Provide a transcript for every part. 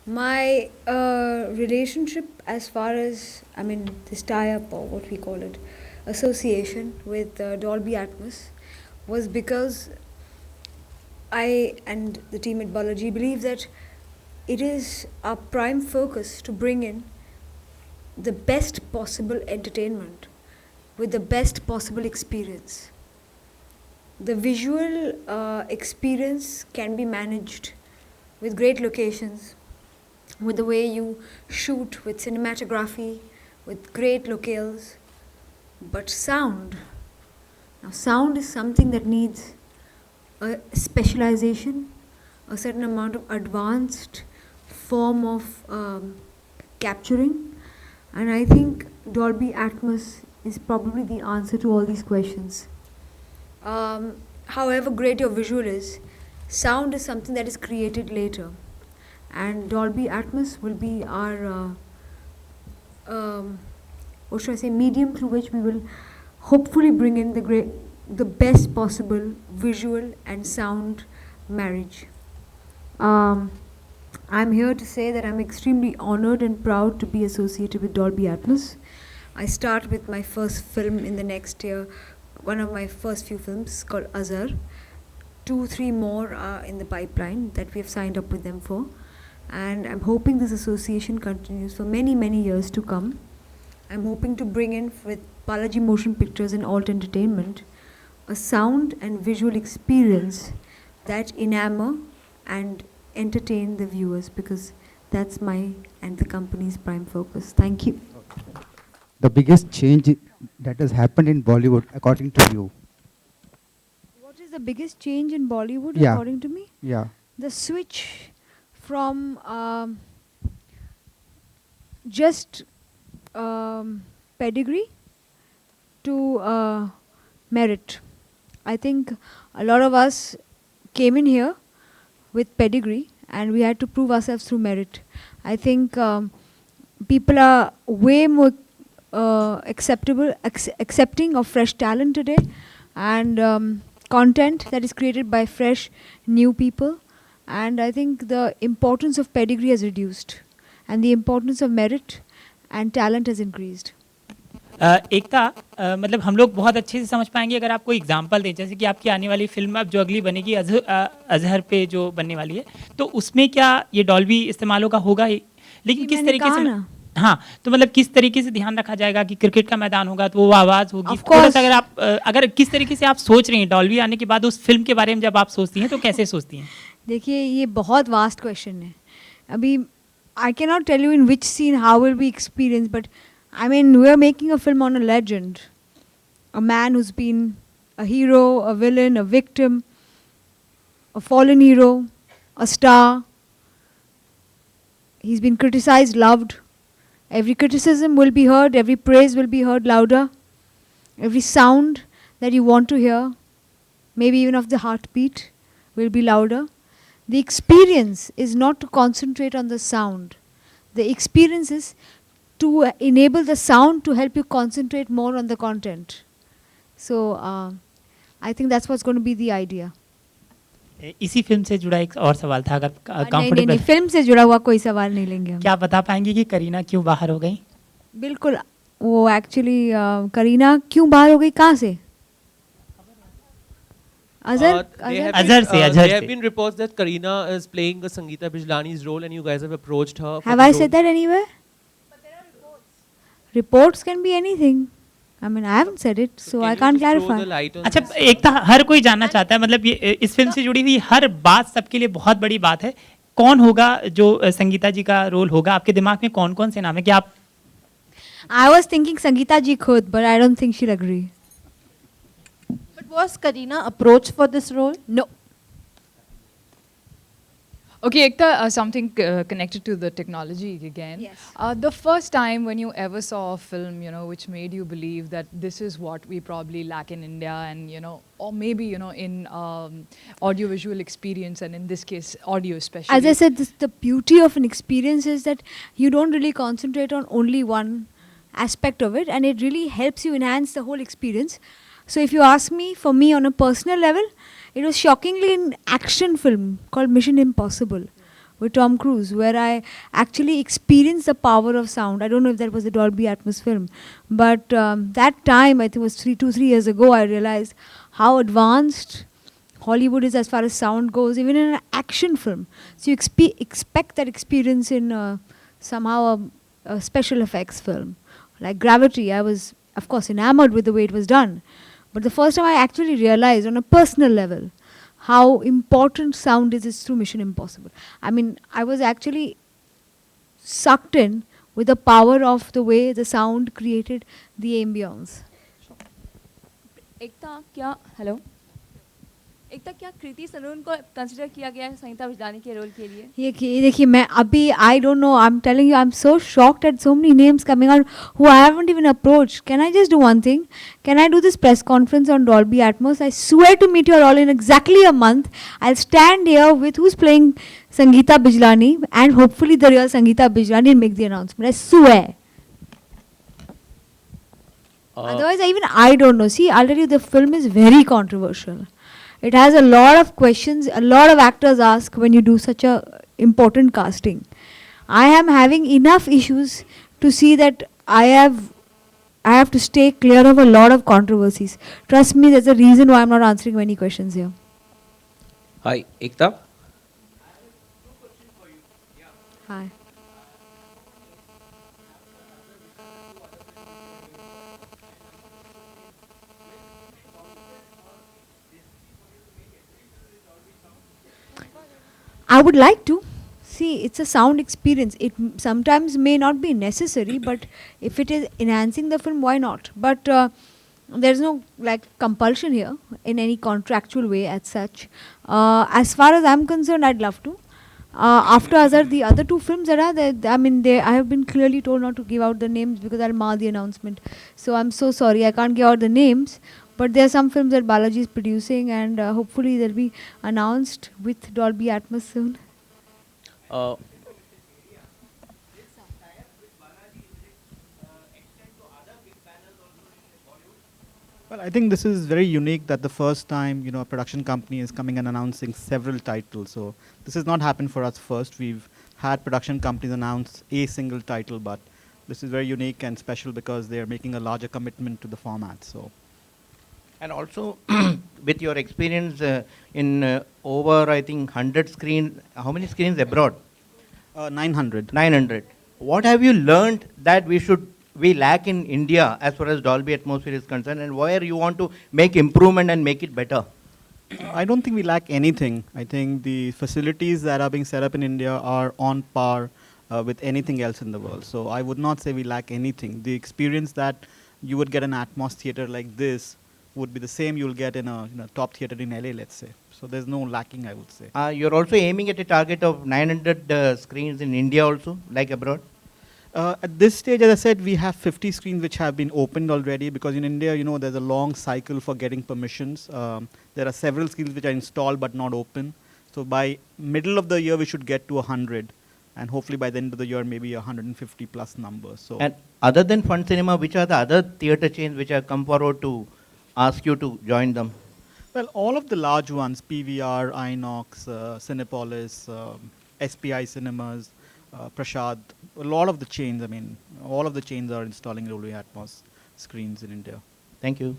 My relationship, as far as, I mean, this tie-up or what we call it, association with Dolby Atmos, was because I and the team at Balaji believe that it is our prime focus to bring in the best possible entertainment with the best possible experience. The visual experience can be managed with great locations, with the way you shoot, with cinematography, with great locales. But sound is something that needs a specialization, a certain amount of advanced form of capturing, and I think Dolby Atmos is probably the answer to all these questions. However great your visual is, sound is something that is created later, and Dolby Atmos will be our what should I say, medium through which we will hopefully bring in the best possible visual and sound marriage. I'm here to say that I'm extremely honored and proud to be associated with Dolby Atmos. I start with my first film in the next year, one of my first few films called Azhar. 2-3 more are in the pipeline that we have signed up with them for. And I'm hoping this association continues for many, many years to come. I'm hoping to bring in with Balaji Motion Pictures and Alt Entertainment a sound and visual experience that enamor and entertain the viewers, because that's my and the company's prime focus. Thank you. The biggest change that has happened in Bollywood, according to you? What is the biggest change in Bollywood, Yeah. according to me? Yeah. The switch from just pedigree to merit. I think a lot of us came in here with pedigree and we had to prove ourselves through merit. I think people are way more accepting of fresh talent today, and content that is created by fresh new people. And I think the importance of pedigree has reduced and the importance of merit and talent has increased. एकता, मतलब हम लोग बहुत अच्छे से समझ पाएंगे अगर आप कोई एग्जांपल दें, जैसे कि आपकी आने वाली फिल्म अब जो अगली बनेगी अजहर पे जो बनने वाली है, तो उसमें क्या ये डॉल्बी इस्तेमाल होगा ही, लेकिन किस तरीके से? हाँ, तो मतलब किस तरीके से ध्यान रखा जाएगा कि क्रिकेट का मैदान होगा तो वो आवाज़ होगी, थोड़ा सा अगर किस तरीके से आप सोच रही हैं डॉल्बी आने के बाद उस फिल्म के बारे में जब आप सोचती हैं तो कैसे सोचती हैं? देखिए, ये बहुत वास्ट क्वेश्चन है. अभी I can not tell you in which scene how will be experience, but I mean, we are making a film on a legend, a man who's been a hero, a villain, a victim, a fallen hero, a star. He's been criticized, loved. Every criticism will be heard, every praise will be heard louder. Every sound that you want to hear, maybe even of the heartbeat, will be louder. The experience is not to concentrate on the sound. The experience is to enable the sound to help you concentrate more on the content. So I think that's what's going to be the idea. इसी film से जुड़ा एक और सवाल था, अगर comfortable नहीं, film से जुड़ा हुआ कोई सवाल नहीं लेंगे हम. क्या बता पाएंगे कि करीना क्यों बाहर हो गई? बिल्कुल, वो एक्चुअली करीना क्यों बाहर हो गई, कहाँ से? Azhar se. There have been reports that Kareena is playing Sangeeta Bijlani's role and you guys have approached her. Have I said that anywhere? Reports can be anything. I mean, I haven't said it, so I can't clarify. अच्छा, एक तो हर कोई जानना चाहता है, मतलब ये इस फिल्म से जुड़ी हुई हर बात सबके लिए बहुत बड़ी बात है. कौन होगा जो संगीता जी का रोल होगा? आपके दिमाग में कौन-कौन से नाम है? कि आप? I was thinking Sangeeta ji could, but I don't think she'll agree. But was Kareena approached for this role? No. Okay, Ekta, something connected to the technology again. Yes. The first time when you ever saw a film, which made you believe that this is what we probably lack in India, and or maybe in audiovisual experience, and in this case, audio especially. As I said, the beauty of an experience is that you don't really concentrate on only one aspect of it, and it really helps you enhance the whole experience. So if you ask me, for me on a personal level, it was shockingly an action film called Mission Impossible, with Tom Cruise, where I actually experienced the power of sound. I don't know if that was a Dolby Atmos film, but that time, I think it was 3 years ago, I realized how advanced Hollywood is as far as sound goes, even in an action film. So you expect that experience in somehow a special effects film. Like Gravity, I was, of course, enamored with the way it was done. But the first time I actually realized on a personal level how important sound is through Mission Impossible. I mean, I was actually sucked in with the power of the way the sound created the ambience. एकता क्या hello एकता क्या कृति सनून को consider किया गया है संगीता बिजलानी के role के लिए ये देखिए मैं अभी I don't know I am telling you I am so shocked at so many names coming out who I haven't even approached can I just do one thing can I do this press conference on Dolby Atmos I swear to meet you all in exactly a month I will stand here with who is playing Sangeeta Bijlani and hopefully the real Sangeeta Bijlani and make the announcement I swear otherwise even I don't know. See, I'll tell you, the film is very controversial. It has a lot of questions, a lot of actors ask when you do such a important casting. I am having enough issues to see that I have to stay clear of a lot of controversies. Trust me, there's a reason why I'm not answering many questions here. Hi, Ekta. Hi. I would like to. See, it's a sound experience. It sometimes may not be necessary, but if it is enhancing the film, why not? But there's no like compulsion here in any contractual way as such. As far as I'm concerned, I'd love to. After Azhar, the other two films that are there, I have been clearly told not to give out the names because I'll mar the announcement. So I'm so sorry, I can't give out the names. But there are some films that Balaji is producing, and hopefully they'll be announced with Dolby Atmos soon. Well, I think this is very unique that the first time, a production company is coming and announcing several titles. So this has not happened for us first. We've had production companies announce a single title, but this is very unique and special because they are making a larger commitment to the format. So. And also, with your experience in over, I think, 100 screens, how many screens abroad? 900. 900. What have you learned that we lack in India as far as Dolby Atmosphere is concerned, and where you want to make improvement and make it better? I don't think we lack anything. I think the facilities that are being set up in India are on par with anything else in the world. So I would not say we lack anything. The experience that you would get an Atmos theater like this would be the same you'll get in a top theater in LA, let's say. So there's no lacking, I would say. You're also aiming at a target of 900 screens in India also, like abroad? At this stage, as I said, we have 50 screens which have been opened already because in India, there's a long cycle for getting permissions. There are several screens which are installed but not open. So by middle of the year, we should get to 100. And hopefully by the end of the year, maybe 150 plus numbers. So. And other than Fun Cinema, which are the other theater chains which have come forward to ask you to join them? Well, all of the large ones, PVR, Inox, Cinepolis, SPI Cinemas, Prashad, a lot of the chains, all of the chains are installing Dolby Atmos screens in India. Thank you.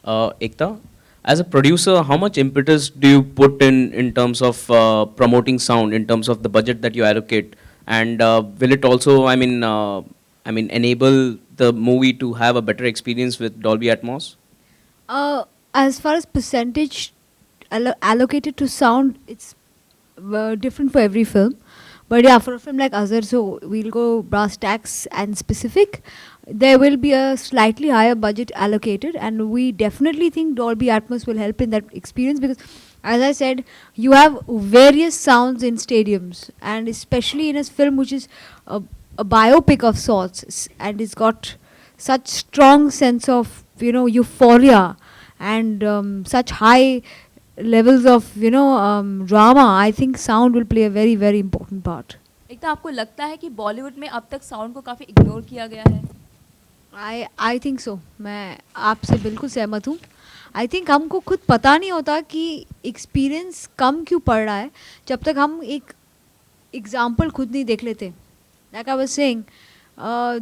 Ekta, as a producer, how much impetus do you put in terms of promoting sound, in terms of the budget that you allocate? And will it also, enable the movie to have a better experience with Dolby Atmos? As far as percentage allocated to sound, it's different for every film. But yeah, for a film like Azhar, so we'll go brass tacks and specific. There will be a slightly higher budget allocated, and we definitely think Dolby Atmos will help in that experience because, as I said, you have various sounds in stadiums, and especially in a film which is a biopic of sorts, and it's got such strong sense of euphoria and such high levels of drama. I think sound will play a very very important part. एकता आपको लगता है कि बॉलीवुड में अब तक sound को काफी ignore किया गया है? I think so. मैं आपसे बिल्कुल सहमत हूँ. I think हमको खुद पता नहीं होता कि एक्सपीरियंस कम क्यों पड़ रहा है जब तक हम एक example खुद नहीं देख लेते. Like I was saying,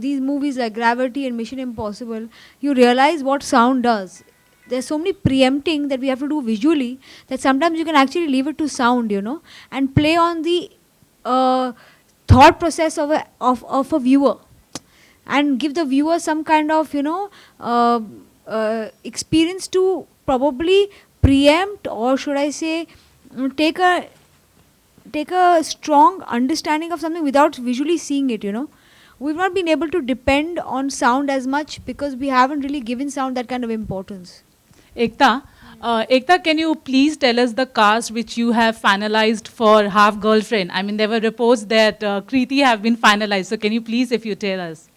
these movies like Gravity and Mission Impossible, you realize what sound does. There's so many preempting that we have to do visually that sometimes you can actually leave it to sound, you know, and play on the thought process of a viewer, and give the viewer some kind of, you know, experience to probably preempt, or should I say, take a strong understanding of something without visually seeing it, you know. We've not been able to depend on sound as much because we haven't really given sound that kind of importance. Ekta, can you please tell us the cast which you have finalized for Half Girlfriend? I mean, there were reports that Kriti have been finalized. So can you please, if you tell us?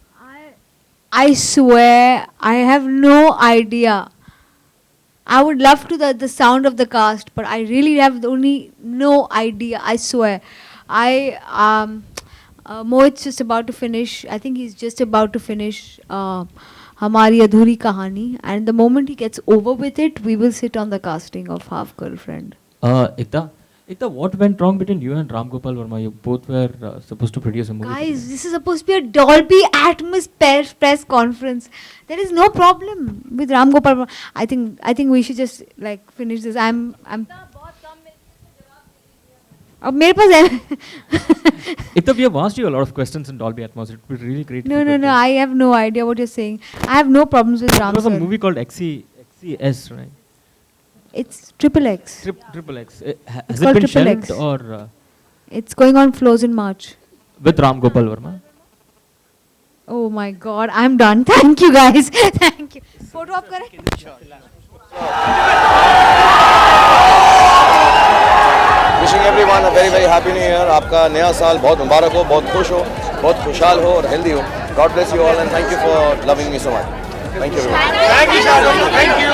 I swear, I have no idea. I would love to the sound of the cast, but I really have only no idea. I swear. Mohit's just about to finish. I think he's just about to finish Hamari Adhuri Kahani, and the moment he gets over with it, we will sit on the casting of Half Girlfriend. Ekta, what went wrong between you and Ram Gopal Verma? You both were supposed to produce a movie. Guys, this is supposed to be a Dolby Atmos press conference. There is no problem with Ram Gopal Verma. I think we should just like finish this. मेरे पास है. Ekta, we have asked you a lot of questions in Dolby Atmos. It would be really great. No. I have no idea what you're saying. I have no problems with Ram. There was a sir. movie called XCS, right? It's Triple X. Triple X. Has It's it called been Triple shelved X. or It's going on floors in March. with Ram Gopal Verma? Oh my God, I'm done. Thank you guys. Thank you. Photo up करें? Wishing everyone a very happy new year. आपका नया साल बहुत मुबारक हो, बहुत खुश हो, बहुत खुशहाल हो और healthy हो. God bless you all and thank you for loving me so much. Thank you everyone. Thank you.